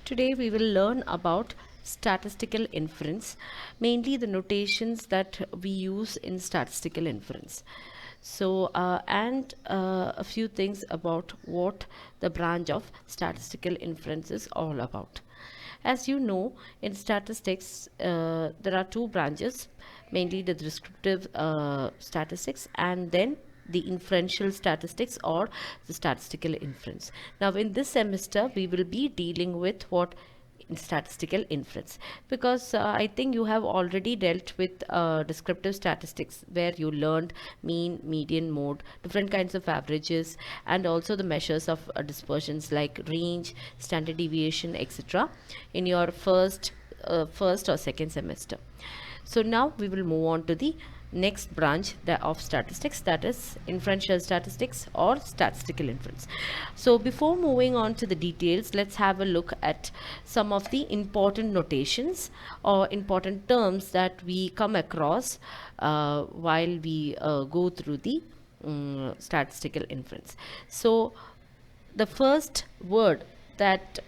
Today we will learn about statistical inference, mainly the notations that we use in statistical inference. And a few things about what the branch of statistical inference is all about. As you know, in statistics, there are two branches, mainly the descriptive statistics and then the inferential statistics or the statistical inference. Now, in this semester, we will be dealing with what in statistical inference, because I think you have already dealt with descriptive statistics where you learned mean, median, mode, different kinds of averages, and also the measures of dispersions like range, standard deviation, etc. in your first or second semester. So now we will move on to the next branch of statistics, that is inferential statistics or statistical inference. So before moving on to the details, let's have a look at some of the important notations or important terms that we come across while we go through the statistical inference. So the first word that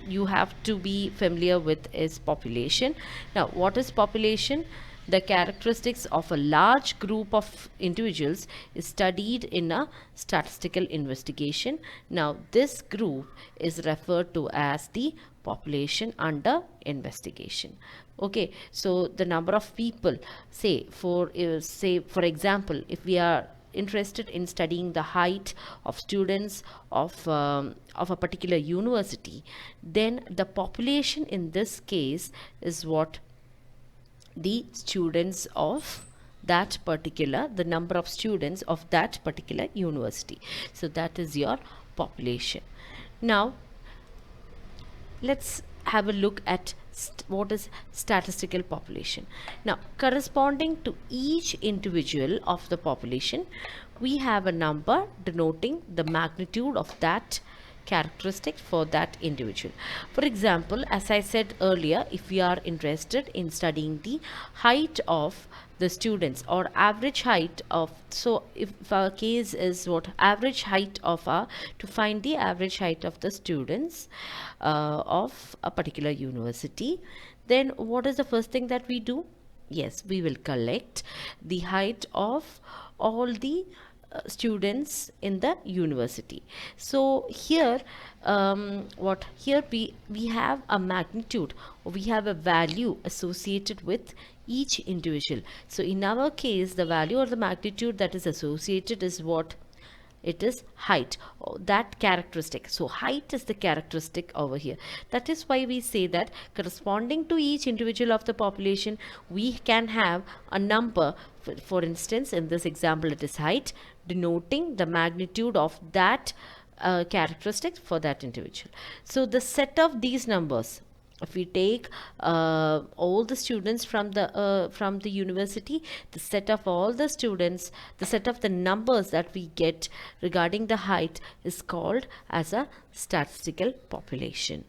you have to be familiar with is population. Now, what is population? The characteristics of a large group of individuals is studied in a statistical investigation. Now, this group is referred to as the population under investigation. Okay, so the number of people, say for example, if we are interested in studying the height of students of a particular university, then the population in this case is what the students of that particular, the number of students of that particular university. So that is your population. Now let's have a look at what is statistical population. Now, corresponding to each individual of the population, we have a number denoting the magnitude of that characteristic for that individual. For example, as I said earlier, if we are interested in studying the height of the students or average height of, so if our case is what average height of to find the average height of the students of a particular university, then what is the first thing that we do? Yes, we will collect the height of all the students in the university. So here we have a magnitude, or we have a value associated with each individual. So in our case, the value or the magnitude that is associated is what? It is height, that characteristic. So height is the characteristic over here. That is why we say that corresponding to each individual of the population, we can have a number. For instance, in this example, it is height, denoting the magnitude of that characteristic for that individual. So the set of these numbers, if we take all the students from the university, the set of all the students, the set of the numbers that we get regarding the height is called as a statistical population.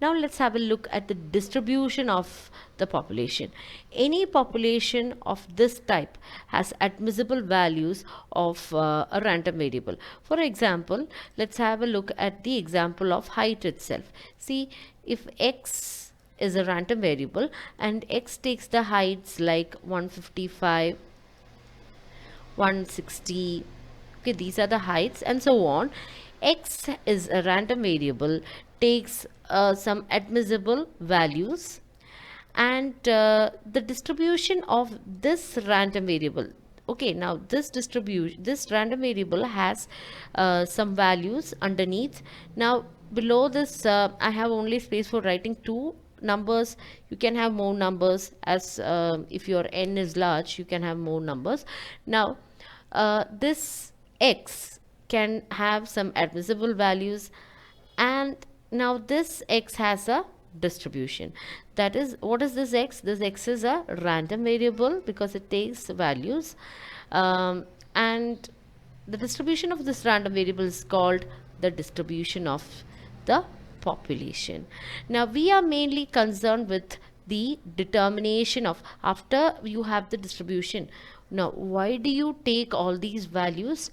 Now let's have a look at the distribution of the population. Any population of this type has admissible values of a random variable. For example, let's have a look at the example of height itself. See, if x is a random variable and x takes the heights like 155, 160, okay, these are the heights and so on. X is a random variable, takes some admissible values, and the distribution of this random variable, okay, now this random variable has some values underneath. Now below this I have only space for writing two numbers. You can have more numbers, as if your n is large, you can have more numbers. Now this x can have some admissible values, and now this x has a distribution. That is, what is this x? This x is a random variable because it takes values, and the distribution of this random variable is called the distribution of the population. Now we are mainly concerned with the determination of, after you have the distribution, now why do you take all these values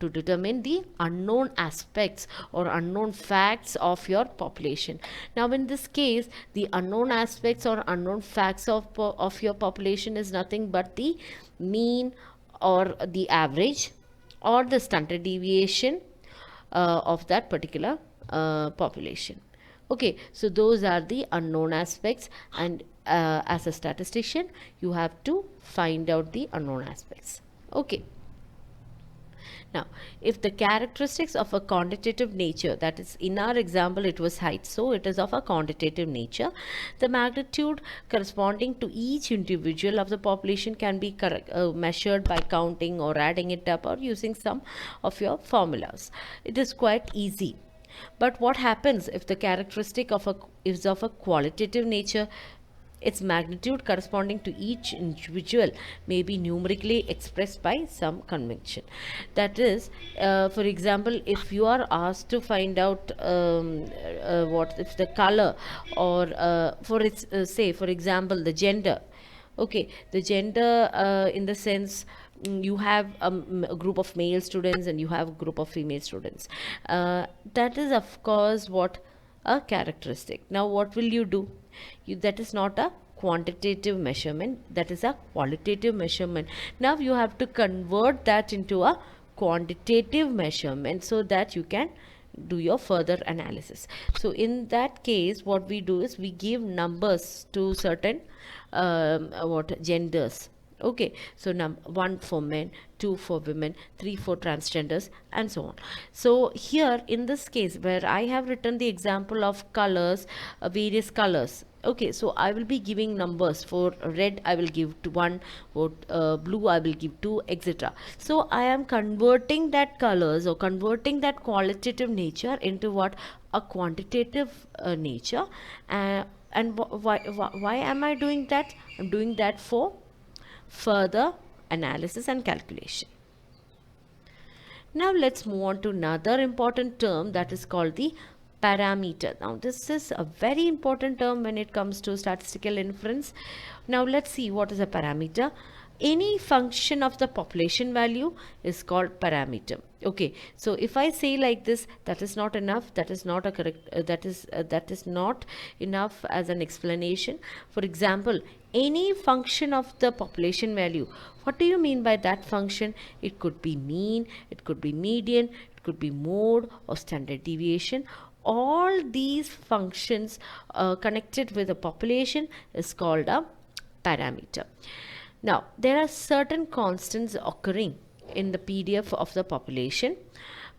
to determine the unknown aspects or unknown facts of your population. Now in this case, the unknown aspects or unknown facts of your population is nothing but the mean or the average or the standard deviation of that particular population. Okay, so those are the unknown aspects, and as a statistician you have to find out the unknown aspects. Okay, now if the characteristics of a quantitative nature, that is in our example it was height, so it is of a quantitative nature, the magnitude corresponding to each individual of the population can be measured by counting or adding it up or using some of your formulas. It is quite easy. But what happens if the characteristic is of a qualitative nature? Its magnitude corresponding to each individual may be numerically expressed by some convention. That is, for example, if you are asked to find out what if the color or for its say for example the gender. Okay, the gender in the sense, you have a group of male students and you have a group of female students. That is of course what a characteristic. Now what will you do? That is not a quantitative measurement, that is a qualitative measurement. Now you have to convert that into a quantitative measurement so that you can do your further analysis. So in that case what we do is we give numbers to certain what genders. Okay, so 1 for men, 2 for women, 3 for transgenders, and so on. So here in this case where I have written the example of colors, various colors. Okay, so I will be giving numbers. For red I will give to 1, for blue I will give 2, etc. So I am converting that colors or converting that qualitative nature into what? A quantitative nature. And why am I doing that? I'm doing that for further analysis and calculation. Now let's move on to another important term, that is called the parameter. Now this is a very important term when it comes to statistical inference. Now let's see what is a parameter. Any function of the population value is called parameter. Okay, so if I say like this, that is not enough, that is not a correct that is not enough as an explanation. For example, any function of the population value. What do you mean by that function? It could be mean, it could be median, it could be mode or standard deviation. All these functions connected with a population is called a parameter. Now there are certain constants occurring in the PDF of the population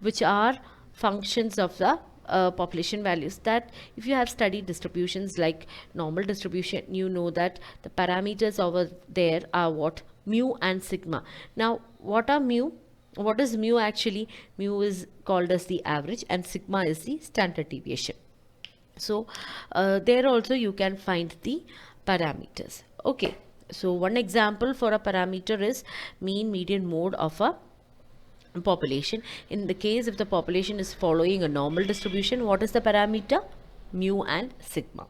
which are functions of the population values. That if you have studied distributions like normal distribution, you know that the parameters over there are what? Mu and sigma. Now what are mu? What is mu actually? Mu is called as the average and sigma is the standard deviation. So there also you can find the parameters. Okay, so one example for a parameter is mean, median, mode of a population. In the case if the population is following a normal distribution, what is the parameter? Mu and sigma.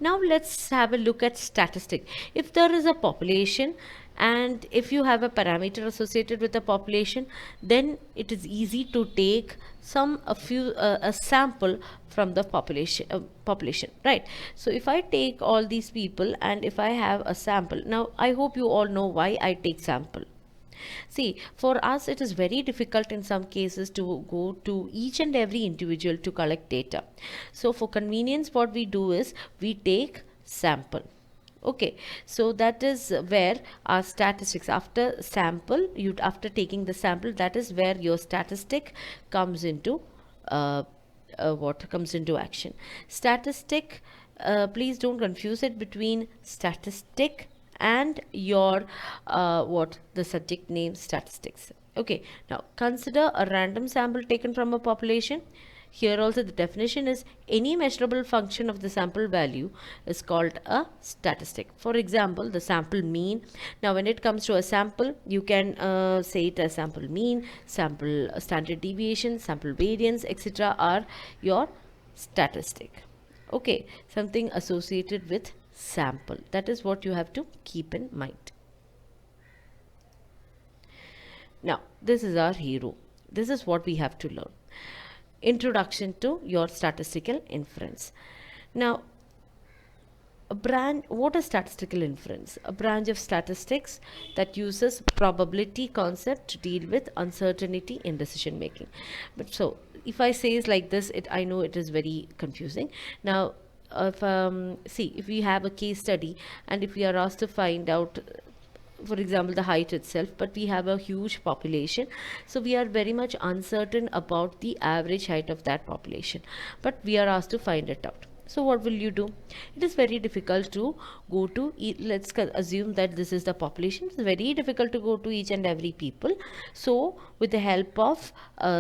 Now let's have a look at statistic. If there is a population and if you have a parameter associated with the population, then it is easy to take a sample from the population, right? So if I take all these people and if I have a sample, now I hope you all know why I take sample. See, for us it is very difficult in some cases to go to each and every individual to collect data. So for convenience what we do is we take sample. Okay, so that is where our statistics, after taking the sample, that is where your statistic comes into what comes into action. Statistic, please don't confuse it between statistic and your the subject name statistics. Okay, now consider a random sample taken from a population. Here also the definition is any measurable function of the sample value is called a statistic. For example, the sample mean. Now when it comes to a sample, you can say it as sample mean, sample standard deviation, sample variance, etc. are your statistic. Okay, something associated with sample. That is what you have to keep in mind. Now, this is our hero. This is what we have to learn. Introduction to your statistical inference. Now, what is statistical inference? A branch of statistics that uses probability concept to deal with uncertainty in decision making. But so if I say it like this, I know it is very confusing. Now, if we have a case study and if we are asked to find out, for example, the height itself, but we have a huge population, so we are very much uncertain about the average height of that population, but we are asked to find it out. So what will you do? It is very difficult to go to let's assume that this is the population. It's very difficult to go to each and every people. So with the help of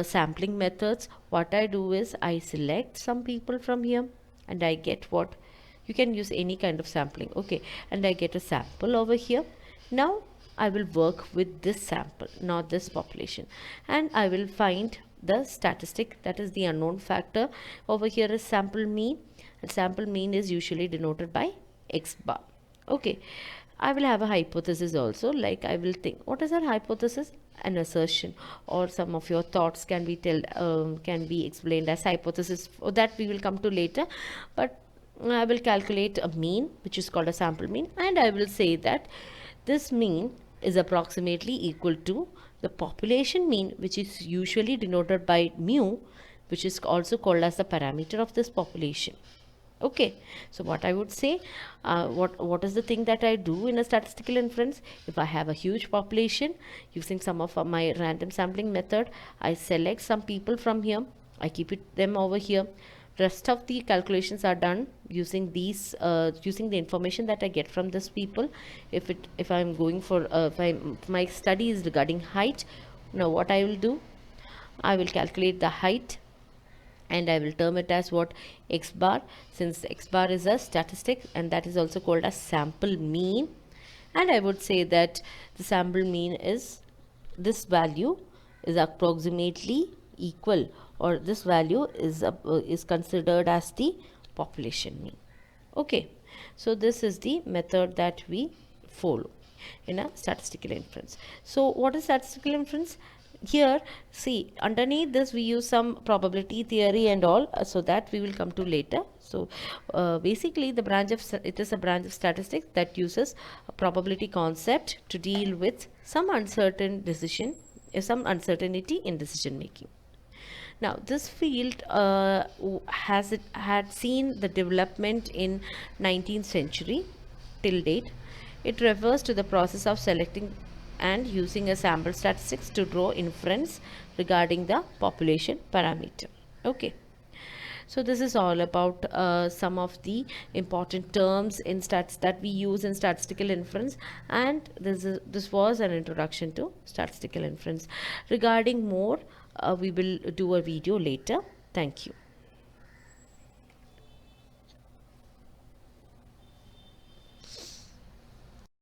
sampling methods, what I do is I select some people from here and I get what, you can use any kind of sampling, okay, and I get a sample over here. Now I will work with this sample, not this population, and I will find the statistic, that is the unknown factor. Over here is sample mean, and sample mean is usually denoted by x bar. Okay, I will have a hypothesis also, like I will think, what is our hypothesis? An assertion, or some of your thoughts can be can be explained as hypothesis. For that we will come to later, but I will calculate a mean, which is called a sample mean, and I will say that this mean is approximately equal to the population mean, which is usually denoted by mu, which is also called as the parameter of this population. Okay, so what I would say, what is the thing that I do in a statistical inference? If I have a huge population, using some of my random sampling method, I select some people from here, I keep them over here. Rest of the calculations are done using these using the information that I get from this people. If I'm going for if my study is regarding height, now what I will do, I will calculate the height and I will term it as what, x bar, since x bar is a statistic and that is also called as sample mean. And I would say that the sample mean is, this value is approximately equal, or this value is considered as the population mean. Okay, so this is the method that we follow in a statistical inference. So what is statistical inference? Here, see, underneath this we use some probability theory and all, so that we will come to later. So basically it is a branch of statistics that uses a probability concept to deal with some uncertainty in decision making. Now, this field had seen the development in 19th century till date. It refers to the process of selecting and using a sample statistics to draw inference regarding the population parameter. Okay. So this is all about some of the important terms in stats that we use in statistical inference, and this was an introduction to statistical inference. Regarding more, we will do a video later. Thank you.